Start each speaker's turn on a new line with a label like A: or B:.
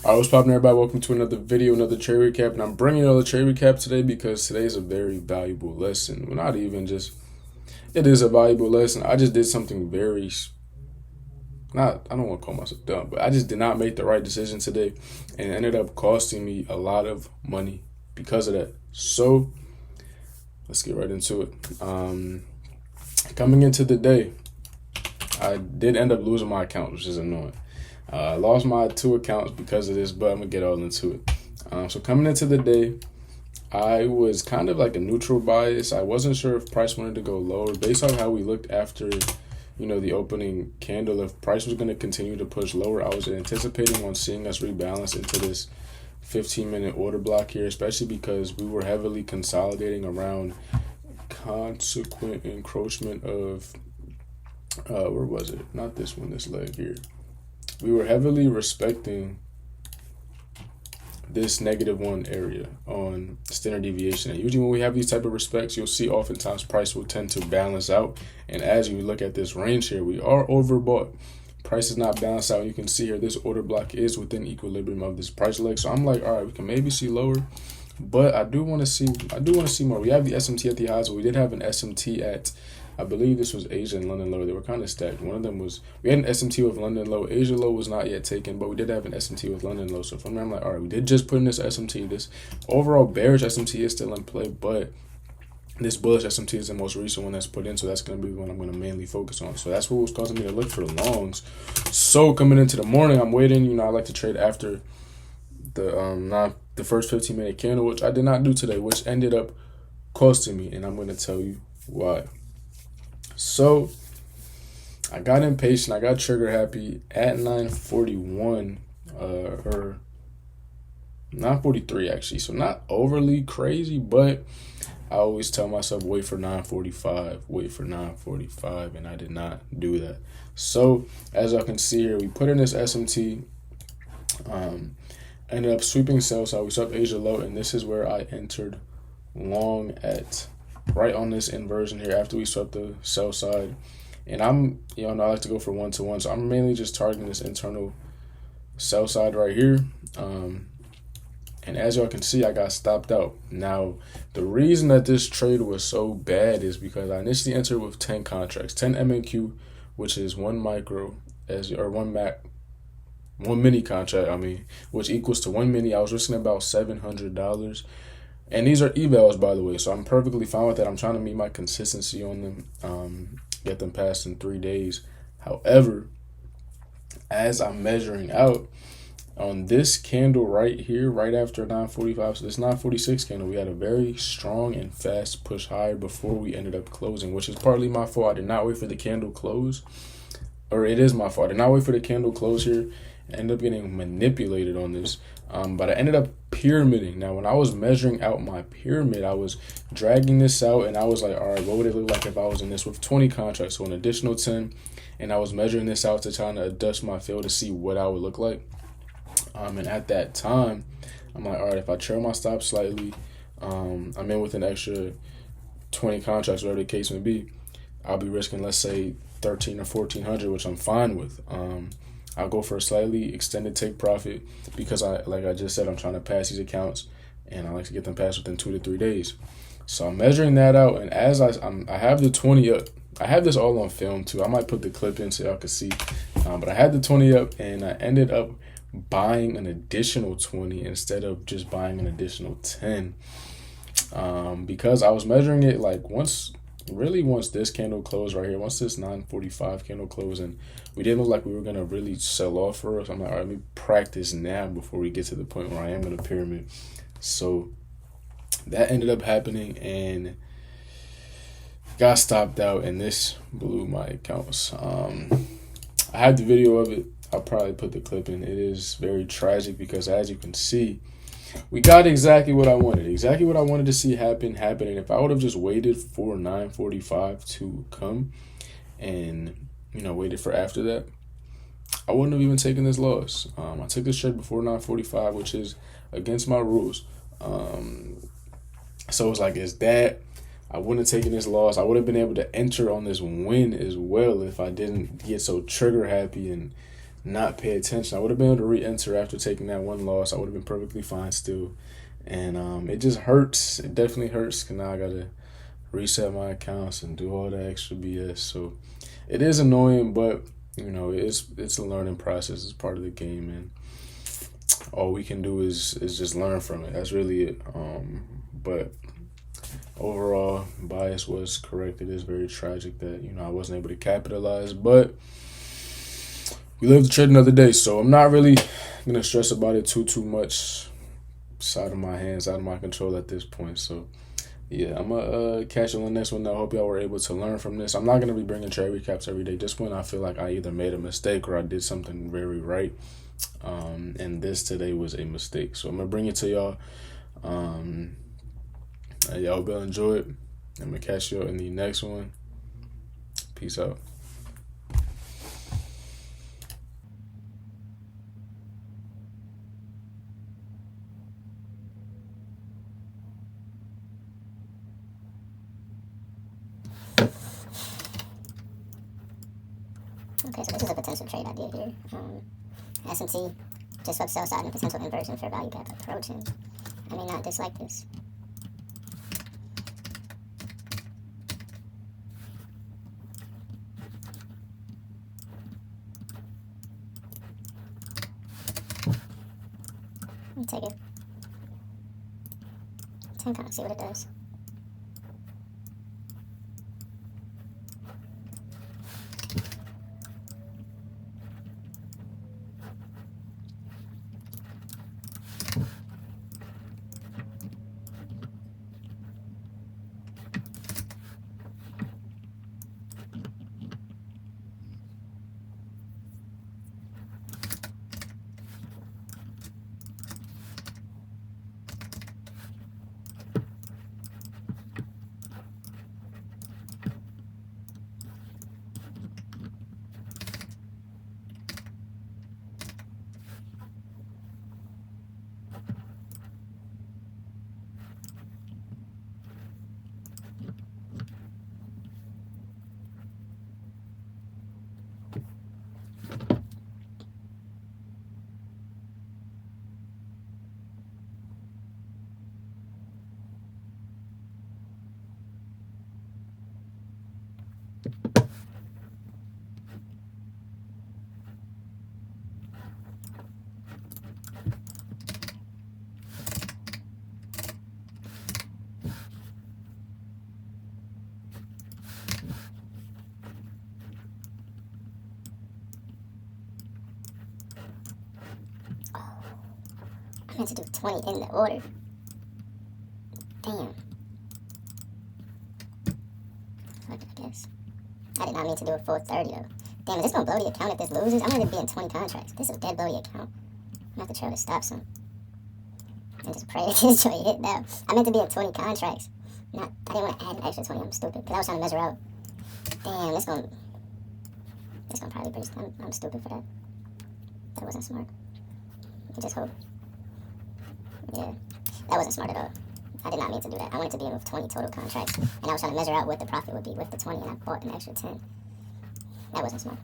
A: All right, what's poppin', everybody? Welcome to another video, another trade recap. And I'm bringing another trade recap today because today's a very valuable lesson. Well, not even just, it is a valuable lesson. I just did something very, I don't want to call myself dumb, but I just did not make the right decision today. And it ended up costing me a lot of money because of that. So, let's get right into it. Coming into the day, I did end up losing my account, which is annoying. I lost my two accounts because of this, but I'm gonna get all into it. So coming into the day, I was kind of like a neutral bias. I wasn't sure if price wanted to go lower based on how we looked after, the opening candle. If price was going to continue to push lower, I was anticipating on seeing us rebalance into this 15-minute order block here, especially because we were heavily consolidating around consequent encroachment of, where was it? Not this one, this leg here. We were heavily respecting this -1 area on standard deviation. And usually when we have these type of respects, you'll see oftentimes price will tend to balance out. And as you look at this range here, we are overbought. Price is not balanced out. You can see here, this order block is within equilibrium of this price leg. So I'm like, all right, we can maybe see lower, but I do want to see more. We have the SMT at the highs, but we did have an SMT at, I believe this was Asia and London low. They were kind of stacked. One of them was, we had an SMT with London low. Asia low was not yet taken, but we did have an SMT with London low. So from there, I'm like, all right, we did just put in this SMT. This overall bearish SMT is still in play, but this bullish SMT is the most recent one that's put in. So that's going to be the one I'm going to mainly focus on. So that's what was causing me to look for the longs. So coming into the morning, I'm waiting. I like to trade after the first 15-minute candle, which I did not do today, which ended up costing me. And I'm going to tell you why. So I got impatient. I got trigger happy at 9:41 or 9:43 actually. So not overly crazy, but I always tell myself wait for 9:45, wait for 9:45, and I did not do that. So as y'all can see here, we put in this SMT, ended up sweeping sell side. We swept Asia low, and this is where I entered long at right on this inversion here after we swept the sell side. And I'm, I like to go for 1-to-1, so I'm mainly just targeting this internal sell side right here. And as y'all can see, I got stopped out. Now, the reason that this trade was so bad is because I initially entered with 10 contracts, 10 MNQ, which is 1 micro or 1 Mac, 1 mini contract, which equals to 1 mini. I was risking about $700. And these are evals, by the way, so I'm perfectly fine with that. I'm trying to meet my consistency on them, get them passed in 3 days. However, as I'm measuring out on this candle right here, right after 9:45, so this 9:46 candle, we had a very strong and fast push higher before we ended up closing, which is partly my fault. I did not wait for the candle close, or it is my fault. I did not wait for the candle close here. I ended up getting manipulated on this. But I ended up pyramiding. Now, when I was measuring out my pyramid, I was dragging this out, and I was like, all right, what would it look like if I was in this with 20 contracts, so an additional 10, and I was measuring this out to try to adjust my field to see what I would look like. And at that time, I'm like, all right, if I trail my stop slightly, I'm in with an extra 20 contracts, whatever the case may be, I'll be risking, let's say, 13 or 1400, which I'm fine with. I'll go for a slightly extended take profit because like I just said, I'm trying to pass these accounts and I like to get them passed within 2 to 3 days. So I'm measuring that out, and as I have the 20 up. I have this all on film too. I might put the clip in so y'all can see. But I had the 20 up, and I ended up buying an additional 20 instead of just buying an additional 10. Because I was measuring it like once this candle closed right here, once this 9:45 candle closed, and we didn't look like we were going to really sell off for us. I'm like, all right, let me practice now before we get to the point where I am going to pyramid. So that ended up happening and got stopped out, and this blew my accounts. I had the video of it. I'll probably put the clip in. It is very tragic because, as you can see, we got exactly what I wanted. Exactly what I wanted to see happen. And if I would have just waited for 9:45 to come and, waited for after that, I wouldn't have even taken this loss. I took this trade before 9:45, which is against my rules. So it's like, it's that. I wouldn't have taken this loss. I would have been able to enter on this win as well if I didn't get so trigger happy and not pay attention. I would have been able to re-enter after taking that one loss. I would have been perfectly fine still. And it just hurts. It definitely hurts because now I got to reset my accounts and do all the extra BS. So it is annoying, but it's a learning process. It's part of the game, and all we can do is just learn from it. That's really it. But overall, bias was correct. It is very tragic that I wasn't able to capitalize, but we live to trade another day. So I'm not really gonna stress about it too much. It's out of my hands, out of my control at this point. So yeah, I'm gonna catch you on the next one. I hope y'all were able to learn from this. I'm not gonna be bringing trade recaps every day. Just when I feel like I either made a mistake or I did something very right. And this today was a mistake. So I'm gonna bring it to y'all. Y'all hope y'all enjoy it. I'm gonna catch y'all in the next one. Peace out.
B: Okay, so this is a potential trade I did here. S&T just swept sell side and a potential inversion for value gap approaching. I may not dislike this. Let me take it. 10 count, see what it does. I meant to do 20 in the order. Damn. Fuck, I guess. I did not mean to do a full 30 though. Damn, is this gonna blow the account if this loses? I'm gonna be in 20 contracts. This is a dead blow the account. I'm gonna have to try to stop some. And just pray that this trade hit now. I meant to be in 20 contracts. I didn't want to add an extra 20. I'm stupid. Because I was trying to measure out. Damn, this gonna probably breach. I'm stupid for that. That wasn't smart. I just hope. Yeah, that wasn't smart at all. I did not mean to do that. I wanted to be in with 20 total contracts, and I was trying to measure out what the profit would be with the 20, and I bought an extra 10. That wasn't smart.